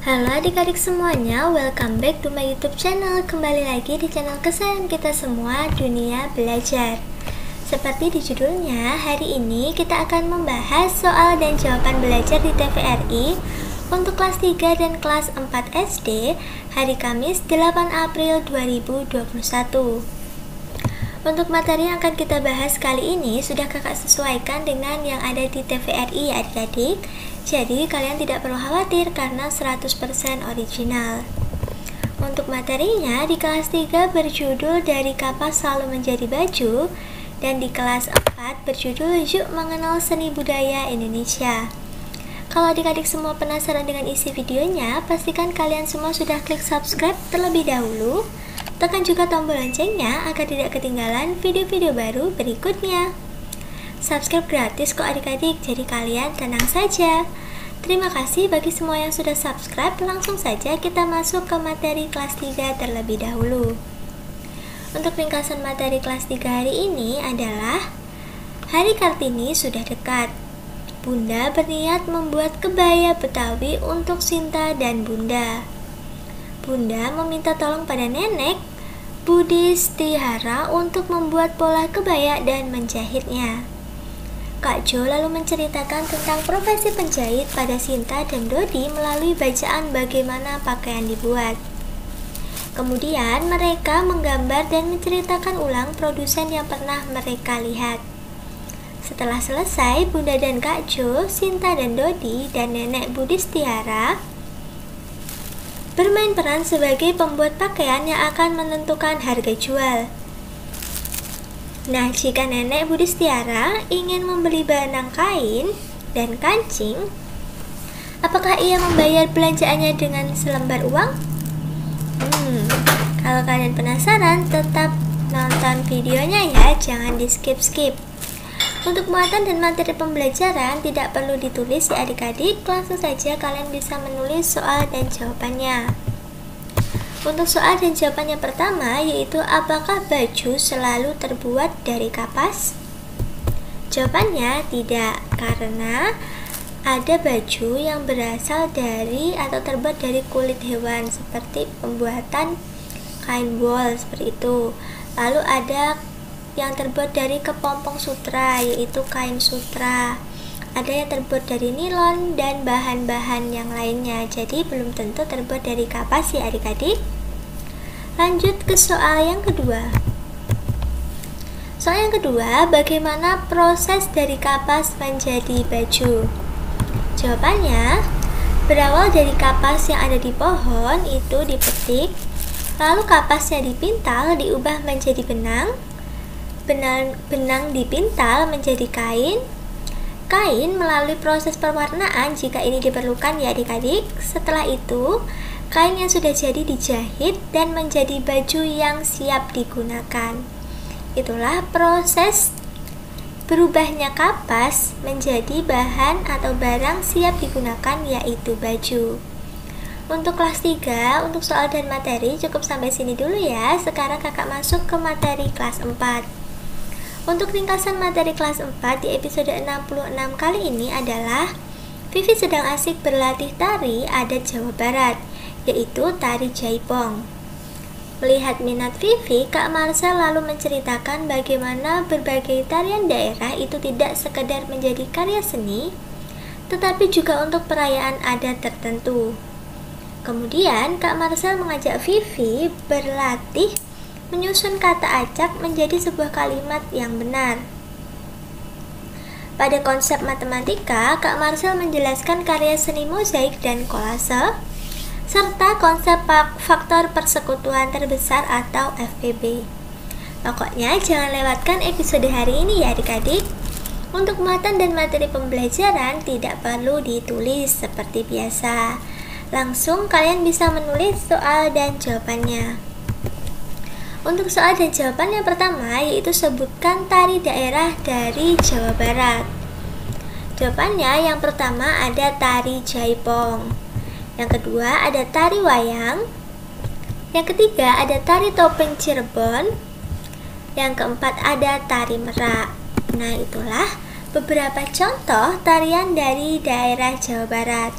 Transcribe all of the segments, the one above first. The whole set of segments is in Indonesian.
Halo adik-adik semuanya, welcome back to my YouTube channel. Kembali lagi di channel kesayangan kita semua, Dunia Belajar. Seperti di judulnya, hari ini kita akan membahas soal dan jawaban belajar di TVRI untuk kelas 3 dan kelas 4 SD hari Kamis 8 April 2021. Untuk materi yang akan kita bahas kali ini sudah kakak sesuaikan dengan yang ada di TVRI ya adik-adik. Jadi kalian tidak perlu khawatir karena 100% original. Untuk materinya di kelas 3 berjudul Dari Kapas Selalu Menjadi Baju, dan di kelas 4 berjudul Yuk Mengenal Seni Budaya Indonesia. Kalau adik-adik semua penasaran dengan isi videonya, pastikan kalian semua sudah klik subscribe terlebih dahulu. Tekan juga tombol loncengnya agar tidak ketinggalan video-video baru berikutnya. Subscribe gratis kok adik-adik, jadi kalian tenang saja. Terima kasih bagi semua yang sudah subscribe. Langsung saja kita masuk ke materi kelas 3 terlebih dahulu. Untuk ringkasan materi kelas 3 hari ini adalah Hari Kartini sudah dekat. Bunda berniat membuat kebaya Betawi untuk Sinta dan Bunda. Bunda meminta tolong pada nenek Budistihara untuk membuat pola kebaya dan menjahitnya. Kak Jo lalu menceritakan tentang profesi penjahit pada Sinta dan Dodi melalui bacaan bagaimana pakaian dibuat. Kemudian mereka menggambar dan menceritakan ulang produsen yang pernah mereka lihat. Setelah selesai, Bunda dan Kak Jo, Sinta dan Dodi, dan Nenek Budistihara bermain peran sebagai pembuat pakaian yang akan menentukan harga jual. Nah, jika Nenek Budistihara ingin membeli benang kain dan kancing, apakah ia membayar belanjaannya dengan selembar uang? Kalau kalian penasaran, tetap nonton videonya ya, jangan di skip-skip. Untuk muatan dan materi pembelajaran tidak perlu ditulis ya adik-adik, langsung saja kalian bisa menulis soal dan jawabannya. Untuk soal dan jawabannya pertama yaitu apakah baju selalu terbuat dari kapas? Jawabannya tidak, karena ada baju yang berasal dari atau terbuat dari kulit hewan seperti pembuatan kain wol seperti itu. Lalu ada yang terbuat dari kepompong sutra yaitu kain sutra. Ada yang terbuat dari nilon dan bahan-bahan yang lainnya. Jadi belum tentu terbuat dari kapas ya adik-adik. Lanjut ke soal yang kedua. Soal yang kedua, bagaimana proses dari kapas menjadi baju? Jawabannya, berawal dari kapas yang ada di pohon itu dipetik, lalu kapasnya dipintal diubah menjadi benang, benang dipintal menjadi kain, kain melalui proses pewarnaan jika ini diperlukan ya adik-adik. Setelah itu, kain yang sudah jadi dijahit dan menjadi baju yang siap digunakan. Itulah proses berubahnya kapas menjadi bahan atau barang siap digunakan, yaitu baju. Untuk kelas 3, untuk soal dan materi cukup sampai sini dulu ya. Sekarang kakak masuk ke materi kelas 4. Untuk ringkasan materi kelas 4 di episode 66 kali ini adalah Vivi sedang asik berlatih tari adat Jawa Barat, yaitu tari jaipong. Melihat minat Vivi, Kak Marcel lalu menceritakan bagaimana berbagai tarian daerah itu tidak sekedar menjadi karya seni, tetapi juga untuk perayaan adat tertentu. Kemudian, Kak Marcel mengajak Vivi berlatih menyusun kata acak menjadi sebuah kalimat yang benar. Pada konsep matematika, Kak Marcel menjelaskan karya seni mozaik dan kolase, serta konsep faktor persekutuan terbesar atau FPB. Pokoknya jangan lewatkan episode hari ini ya adik-adik. Untuk muatan dan materi pembelajaran tidak perlu ditulis seperti biasa. Langsung kalian bisa menulis soal dan jawabannya. Untuk soal dan jawaban yang pertama yaitu sebutkan tari daerah dari Jawa Barat. Jawabannya yang pertama ada tari jaipong. Yang kedua ada tari wayang. Yang ketiga ada tari topeng Cirebon. Yang keempat ada tari merak. Nah, itulah beberapa contoh tarian dari daerah Jawa Barat.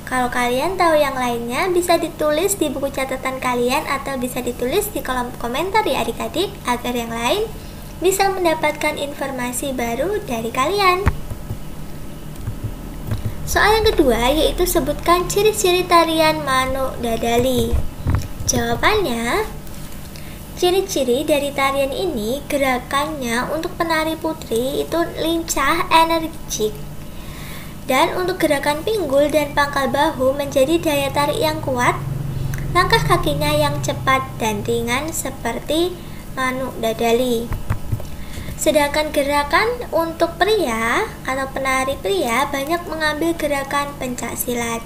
Kalau kalian tahu yang lainnya, bisa ditulis di buku catatan kalian atau bisa ditulis di kolom komentar ya adik-adik, agar yang lain bisa mendapatkan informasi baru dari kalian. Soal yang kedua yaitu sebutkan ciri-ciri tarian Manuk Dadali. Jawabannya, ciri-ciri dari tarian ini, gerakannya untuk penari putri itu lincah, energik. Dan untuk gerakan pinggul dan pangkal bahu menjadi daya tarik yang kuat, langkah kakinya yang cepat dan ringan seperti Manuk Dadali. Sedangkan gerakan untuk pria atau penari pria banyak mengambil gerakan pencak silat.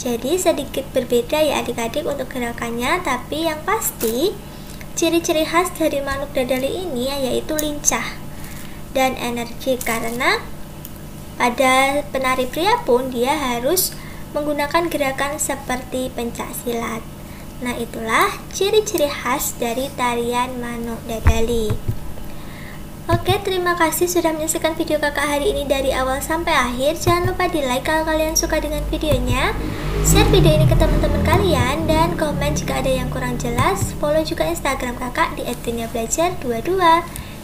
Jadi sedikit berbeda ya adik-adik untuk gerakannya, tapi yang pasti ciri-ciri khas dari Manuk Dadali ini yaitu lincah dan energik, karena pada penari pria pun dia harus menggunakan gerakan seperti pencak silat. Nah, itulah ciri-ciri khas dari tarian Manuk Dadali. Oke, terima kasih sudah menyaksikan video kakak hari ini dari awal sampai akhir. Jangan lupa di like kalau kalian suka dengan videonya, share video ini ke teman-teman kalian, dan komen jika ada yang kurang jelas. Follow juga Instagram kakak di @duniabelajar22.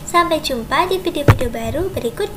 Sampai jumpa di video-video baru berikutnya.